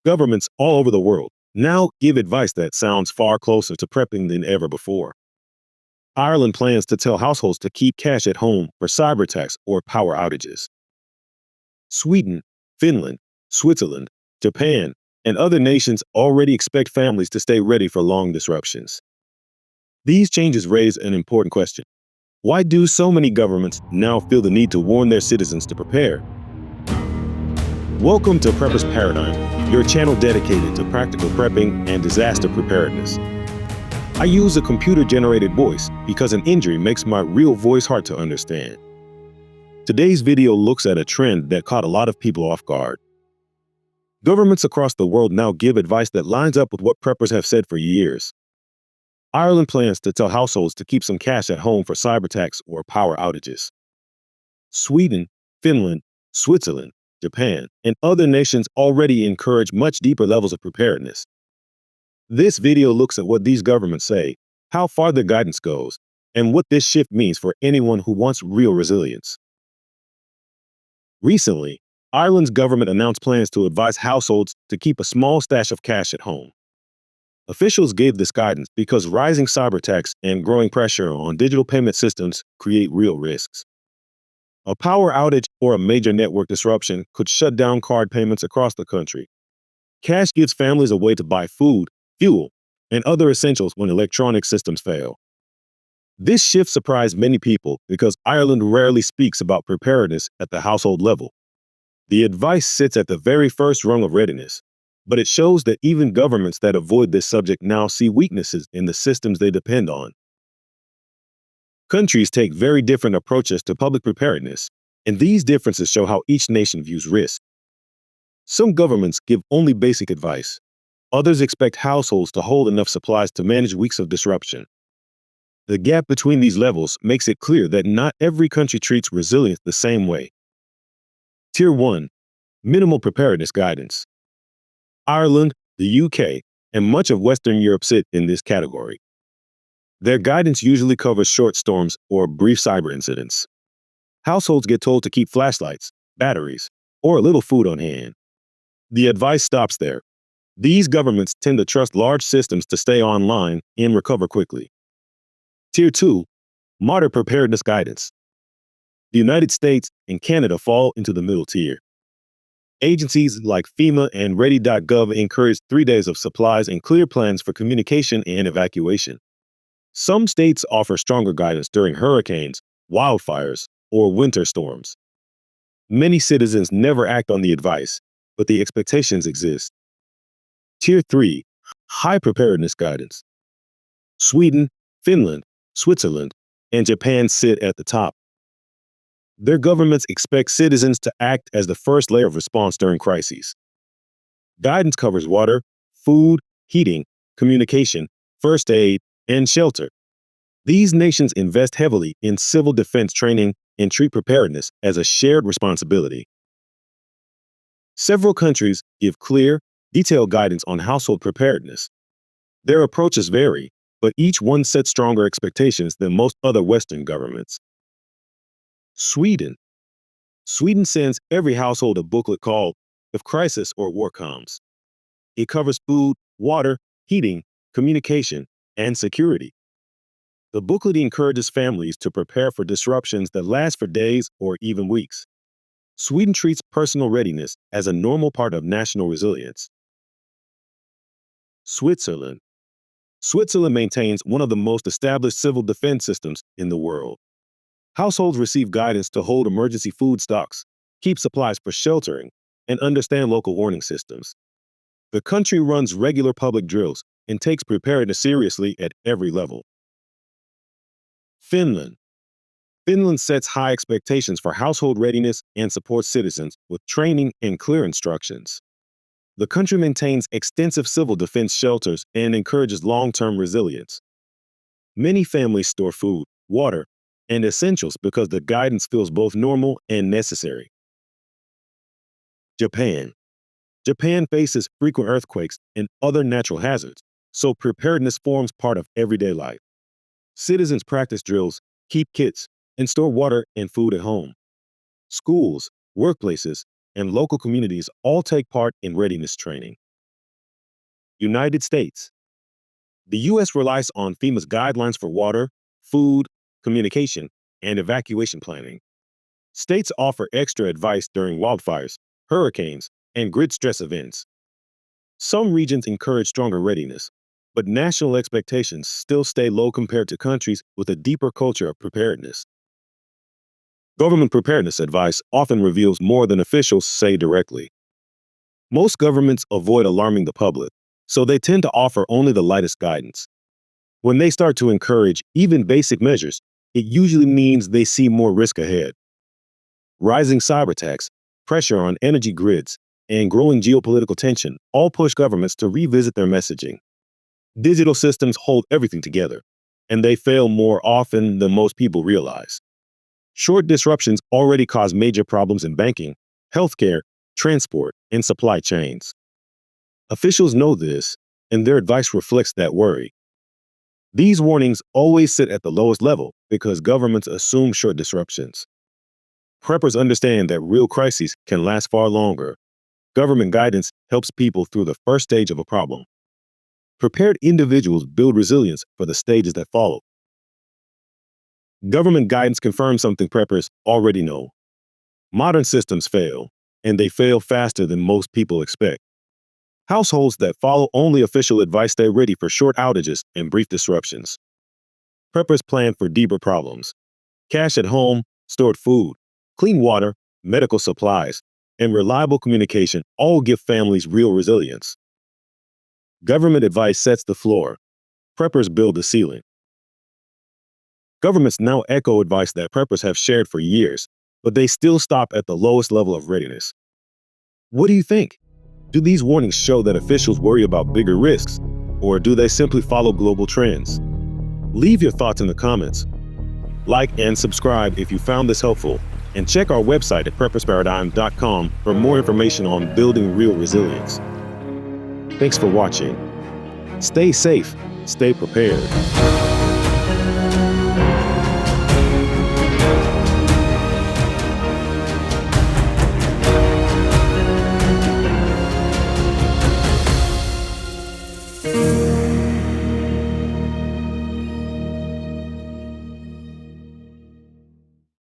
Governments all over the world now give advice that sounds far closer to prepping than ever before. Ireland plans to tell households to keep cash at home for cyber attacks or power outages. Sweden, Finland, Switzerland, Japan, and other nations already expect families to stay ready for long disruptions. These changes raise an important question. Why do so many governments now feel the need to warn their citizens to prepare? Welcome to Prepper's Paradigm, your channel dedicated to practical prepping and disaster preparedness. I use a computer-generated voice because an injury makes my real voice hard to understand. Today's video looks at a trend that caught a lot of people off guard. Governments across the world now give advice that lines up with what preppers have said for years. Ireland plans to tell households to keep some cash at home for cyber attacks or power outages. Sweden, Finland, Switzerland, Japan, and other nations already encourage much deeper levels of preparedness. This video looks at what these governments say, how far their guidance goes, and what this shift means for anyone who wants real resilience. Recently, Ireland's government announced plans to advise households to keep a small stash of cash at home. Officials gave this guidance because rising cyber attacks and growing pressure on digital payment systems create real risks. A power outage or a major network disruption could shut down card payments across the country. Cash gives families a way to buy food, fuel, and other essentials when electronic systems fail. This shift surprised many people because Ireland rarely speaks about preparedness at the household level. The advice sits at the very first rung of readiness, but it shows that even governments that avoid this subject now see weaknesses in the systems they depend on. Countries take very different approaches to public preparedness, and these differences show how each nation views risk. Some governments give only basic advice. Others expect households to hold enough supplies to manage weeks of disruption. The gap between these levels makes it clear that not every country treats resilience the same way. Tier 1. Minimal preparedness guidance. Ireland, the UK, and much of Western Europe sit in this category. Their guidance usually covers short storms or brief cyber incidents. Households get told to keep flashlights, batteries, or a little food on hand. The advice stops there. These governments tend to trust large systems to stay online and recover quickly. Tier 2. Moderate preparedness guidance. The United States and Canada fall into the middle tier. Agencies like FEMA and Ready.gov encourage 3 days of supplies and clear plans for communication and evacuation. Some states offer stronger guidance during hurricanes, wildfires, or winter storms. Many citizens never act on the advice, but the expectations exist. Tier 3. High preparedness guidance. Sweden, Finland, Switzerland, and Japan sit at the top. Their governments expect citizens to act as the first layer of response during crises. Guidance covers water, food, heating, communication, first aid, and shelter. These nations invest heavily in civil defense training and treat preparedness as a shared responsibility. Several countries give clear, detailed guidance on household preparedness. Their approaches vary, but each one sets stronger expectations than most other Western governments. Sweden. Sweden sends every household a booklet called If Crisis or War Comes. It covers food, water, heating, communication, and security. The booklet encourages families to prepare for disruptions that last for days or even weeks. Sweden treats personal readiness as a normal part of national resilience. Switzerland. Switzerland maintains one of the most established civil defense systems in the world. Households receive guidance to hold emergency food stocks, keep supplies for sheltering, and understand local warning systems. The country runs regular public drills and takes preparedness seriously at every level. Finland. Finland sets high expectations for household readiness and supports citizens with training and clear instructions. The country maintains extensive civil defense shelters and encourages long-term resilience. Many families store food, water, and essentials because the guidance feels both normal and necessary. Japan. Japan faces frequent earthquakes and other natural hazards, so preparedness forms part of everyday life. Citizens practice drills, keep kits, and store water and food at home. Schools, workplaces, and local communities all take part in readiness training. United States. The U.S. relies on FEMA's guidelines for water, food, communication, and evacuation planning. States offer extra advice during wildfires, hurricanes, and grid stress events. Some regions encourage stronger readiness, but national expectations still stay low compared to countries with a deeper culture of preparedness. Government preparedness advice often reveals more than officials say directly. Most governments avoid alarming the public, so they tend to offer only the lightest guidance. When they start to encourage even basic measures, it usually means they see more risk ahead. Rising cyberattacks, pressure on energy grids, and growing geopolitical tension all push governments to revisit their messaging. Digital systems hold everything together, and they fail more often than most people realize. Short disruptions already cause major problems in banking, healthcare, transport, and supply chains. Officials know this, and their advice reflects that worry. These warnings always sit at the lowest level because governments assume short disruptions. Preppers understand that real crises can last far longer. Government guidance helps people through the first stage of a problem. Prepared individuals build resilience for the stages that follow. Government guidance confirms something preppers already know. Modern systems fail, and they fail faster than most people expect. Households that follow only official advice stay ready for short outages and brief disruptions. Preppers plan for deeper problems. Cash at home, stored food, clean water, medical supplies, and reliable communication all give families real resilience. Government advice sets the floor. Preppers build the ceiling. Governments now echo advice that preppers have shared for years, but they still stop at the lowest level of readiness. What do you think? Do these warnings show that officials worry about bigger risks, or do they simply follow global trends? Leave your thoughts in the comments. Like and subscribe if you found this helpful, and check our website at preparedness.com for more information on building real resilience. Thanks for watching. Stay safe, stay prepared.